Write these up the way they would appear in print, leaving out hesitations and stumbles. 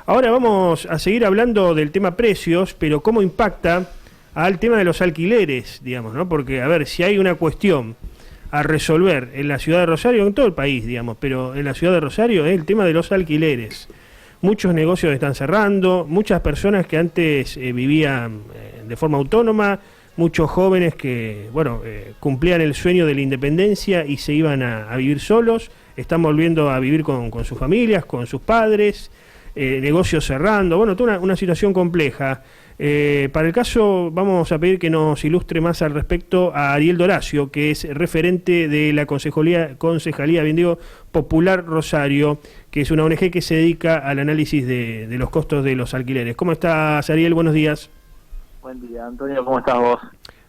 Ahora vamos a seguir hablando del tema precios, pero cómo impacta al tema de los alquileres, digamos, ¿no? Porque, a ver, si hay una cuestión a resolver en la ciudad de Rosario, en todo el país, digamos, pero en la ciudad de Rosario es el tema de los alquileres. Muchos negocios están cerrando, muchas personas que antes vivían de forma autónoma, muchos jóvenes que, bueno, cumplían el sueño de la independencia y se iban a vivir solos, están volviendo a vivir con sus familias, con sus padres, negocios cerrando, bueno, toda una situación compleja. Para el caso vamos a pedir que nos ilustre más al respecto a Ariel Doracio, que es referente de la Concejalía bien digo, Popular Rosario, que es una ONG que se dedica al análisis de los costos de los alquileres. ¿Cómo estás, Ariel? Buenos días. Buen día, Antonio, ¿cómo estás vos?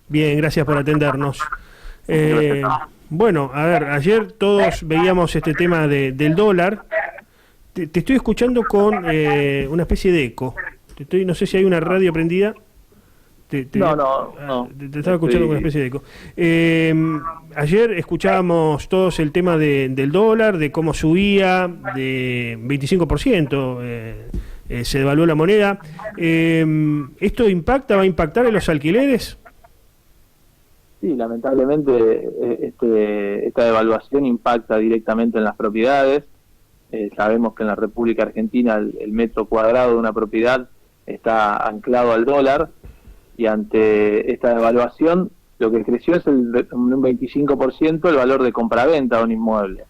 Bien, gracias por atendernos. Bueno, a ver, ayer todos veíamos este tema del dólar. Te estoy escuchando con una especie de eco. No sé si hay una radio prendida. No. Te estaba escuchando con una especie de eco. Ayer escuchábamos todos el tema del dólar, de cómo subía, de 25%, se devaluó la moneda. ¿Esto va a impactar en los alquileres? Sí, lamentablemente esta devaluación impacta directamente en las propiedades. Sabemos que en la República Argentina el metro cuadrado de una propiedad está anclado al dólar, y ante esta devaluación lo que creció es un 25% el valor de compraventa de un inmueble,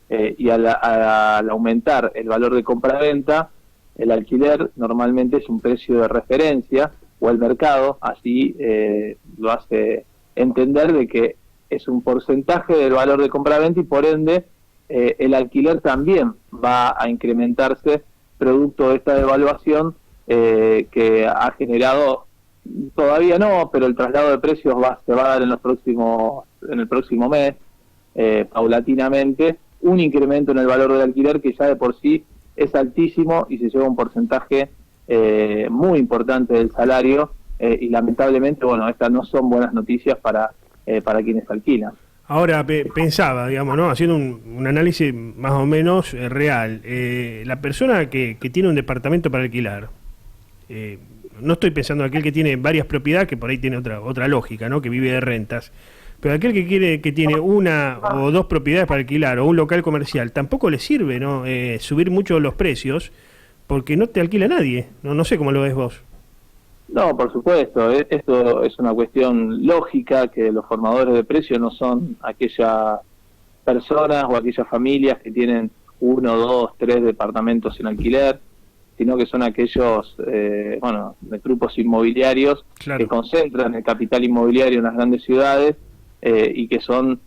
y al aumentar el valor de compraventa, el alquiler normalmente es un precio de referencia, o el mercado así lo hace entender, de que es un porcentaje del valor de compraventa, y por ende el alquiler también va a incrementarse producto de esta devaluación que ha generado, todavía no, pero el traslado de precios se va a dar en el próximo mes, paulatinamente, un incremento en el valor del alquiler que ya de por sí es altísimo y se lleva un porcentaje muy importante del salario, y lamentablemente, bueno, estas no son buenas noticias para quienes alquilan. Ahora, pensaba, digamos, ¿no? Haciendo un análisis más o menos real, la persona que tiene un departamento para alquilar, no estoy pensando en aquel que tiene varias propiedades, que por ahí tiene otra lógica, ¿no? Que vive de rentas, pero aquel que tiene una o dos propiedades para alquilar, o un local comercial, tampoco le sirve, ¿no? Subir mucho los precios, porque no te alquila nadie, no sé cómo lo ves vos. No, por supuesto, esto es una cuestión lógica, que los formadores de precios no son aquellas personas o aquellas familias que tienen 1, 2, 3 departamentos en alquiler, sino que son aquellos de grupos inmobiliarios, claro, que concentran el capital inmobiliario en las grandes ciudades, y que son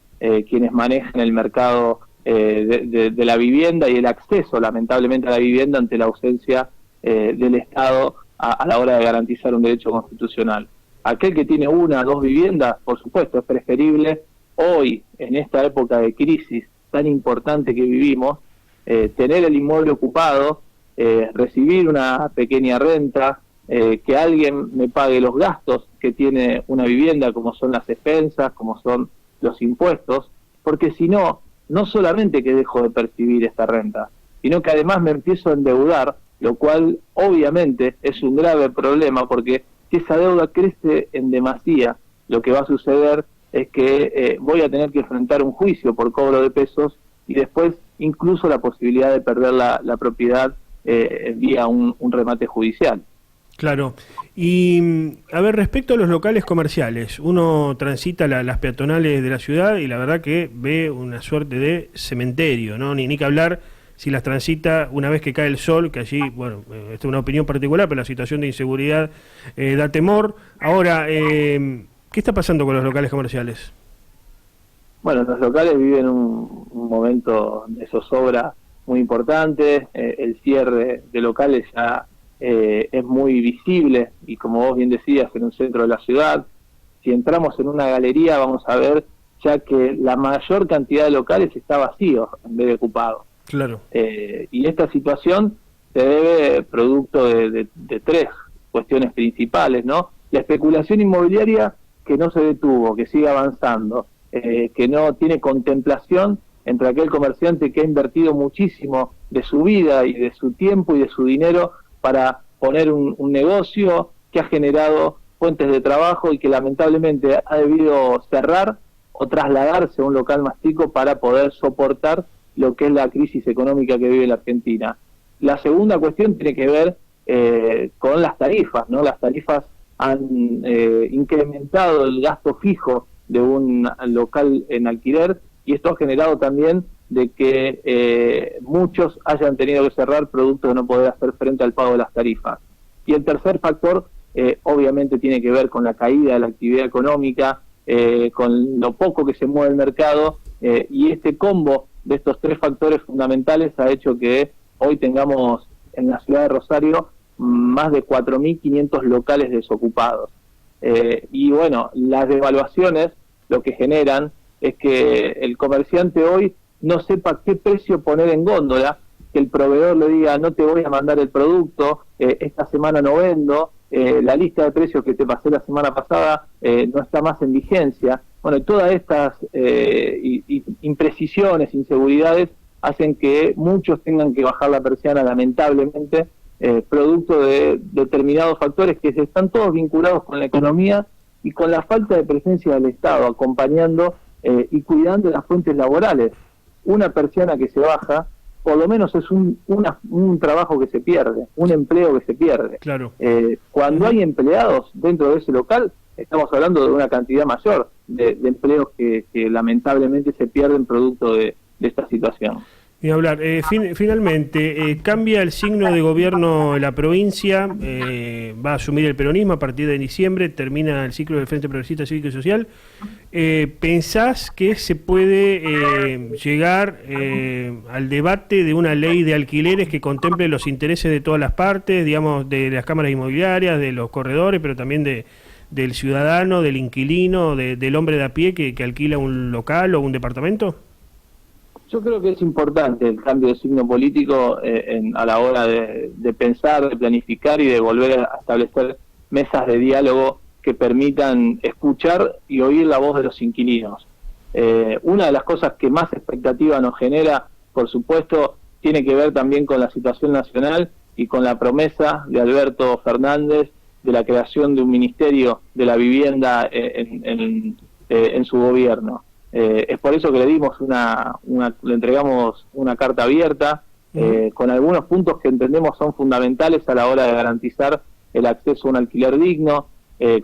quienes manejan el mercado de la vivienda y el acceso, lamentablemente, a la vivienda ante la ausencia del Estado a la hora de garantizar un derecho constitucional. Aquel que tiene 1 o 2 viviendas, por supuesto, es preferible hoy, en esta época de crisis tan importante que vivimos, tener el inmueble ocupado, recibir una pequeña renta, que alguien me pague los gastos que tiene una vivienda, como son las expensas, como son los impuestos, porque si no, no solamente que dejo de percibir esta renta, sino que además me empiezo a endeudar, lo cual obviamente es un grave problema, porque si esa deuda crece en demasía, lo que va a suceder es que voy a tener que enfrentar un juicio por cobro de pesos, y después incluso la posibilidad de perder la propiedad vía un remate judicial. Claro. Y, a ver, respecto a los locales comerciales, uno transita las peatonales de la ciudad y la verdad que ve una suerte de cementerio, ¿no? Ni que hablar si las transita una vez que cae el sol, que allí, bueno, esta es una opinión particular, pero la situación de inseguridad da temor. Ahora, ¿qué está pasando con los locales comerciales? Bueno, los locales viven un momento de zozobra muy importante, el cierre de locales ya es muy visible, y como vos bien decías, en un centro de la ciudad, si entramos en una galería vamos a ver ya que la mayor cantidad de locales está vacío en vez de ocupado. Claro. Y esta situación se debe producto de 3 cuestiones principales, ¿no? La especulación inmobiliaria, que no se detuvo, que sigue avanzando, que no tiene contemplación entre aquel comerciante que ha invertido muchísimo de su vida y de su tiempo y de su dinero para poner un negocio que ha generado fuentes de trabajo y que lamentablemente ha debido cerrar o trasladarse a un local más chico para poder soportar lo que es la crisis económica que vive la Argentina. La segunda cuestión tiene que ver con las tarifas, ¿no? Las tarifas han incrementado el gasto fijo de un local en alquiler y esto ha generado también de que muchos hayan tenido que cerrar producto de no poder hacer frente al pago de las tarifas. Y el tercer factor obviamente tiene que ver con la caída de la actividad económica, con lo poco que se mueve el mercado, y este combo de estos tres factores fundamentales ha hecho que hoy tengamos en la ciudad de Rosario más de 4.500 locales desocupados. Y bueno, las devaluaciones lo que generan es que el comerciante hoy no sepa qué precio poner en góndola, que el proveedor le diga no te voy a mandar el producto, esta semana no vendo, la lista de precios que te pasé la semana pasada no está más en vigencia. Bueno, todas estas imprecisiones, inseguridades, hacen que muchos tengan que bajar la persiana, lamentablemente, producto de determinados factores que están todos vinculados con la economía y con la falta de presencia del Estado, acompañando y cuidando las fuentes laborales. Una persiana que se baja, por lo menos es un trabajo que se pierde, un empleo que se pierde. Claro. Cuando hay empleados dentro de ese local, estamos hablando de una cantidad mayor de empleos que lamentablemente se pierden producto de esta situación. Y hablar, finalmente, cambia el signo de gobierno de la provincia, va a asumir el peronismo a partir de diciembre, termina el ciclo del Frente Progresista Cívico y Social. ¿Pensás que se puede llegar al debate de una ley de alquileres que contemple los intereses de todas las partes, digamos, de las cámaras inmobiliarias, de los corredores, pero también del ciudadano, del inquilino, del hombre de a pie que alquila un local o un departamento? Yo creo que es importante el cambio de signo político a la hora de pensar, de planificar y de volver a establecer mesas de diálogo que permitan escuchar y oír la voz de los inquilinos. Una de las cosas que más expectativa nos genera, por supuesto, tiene que ver también con la situación nacional y con la promesa de Alberto Fernández de la creación de un ministerio de la vivienda en su gobierno. Es por eso que le dimos le entregamos una carta abierta con algunos puntos que entendemos son fundamentales a la hora de garantizar el acceso a un alquiler digno,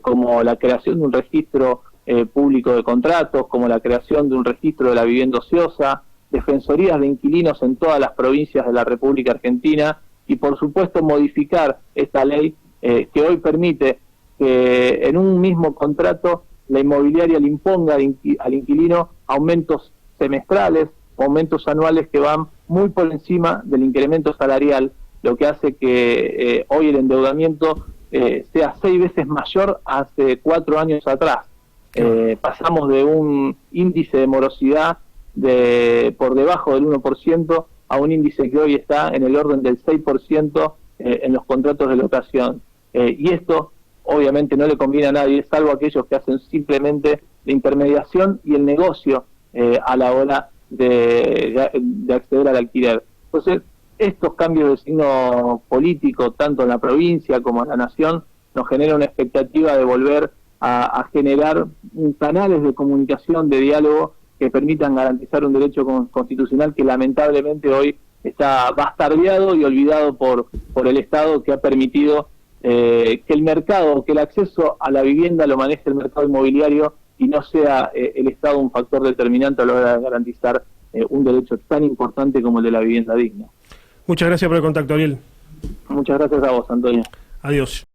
como la creación de un registro público de contratos, como la creación de un registro de la vivienda ociosa, defensorías de inquilinos en todas las provincias de la República Argentina y por supuesto modificar esta ley que hoy permite que en un mismo contrato la inmobiliaria le imponga al inquilino aumentos semestrales, aumentos anuales que van muy por encima del incremento salarial, lo que hace que hoy el endeudamiento sea 6 veces mayor hace 4 años atrás. Pasamos de un índice de morosidad por debajo del 1% a un índice que hoy está en el orden del 6% en los contratos de locación. Y esto obviamente no le conviene a nadie, salvo a aquellos que hacen simplemente la intermediación y el negocio a la hora de acceder al alquiler. Entonces, estos cambios de signo político, tanto en la provincia como en la nación, nos genera una expectativa de volver a generar canales de comunicación, de diálogo, que permitan garantizar un derecho constitucional que lamentablemente hoy está bastardeado y olvidado por el Estado, que ha permitido que el mercado, que el acceso a la vivienda lo maneje el mercado inmobiliario y no sea el Estado un factor determinante a la hora de garantizar un derecho tan importante como el de la vivienda digna. Muchas gracias por el contacto, Ariel. Muchas gracias a vos, Antonio. Adiós.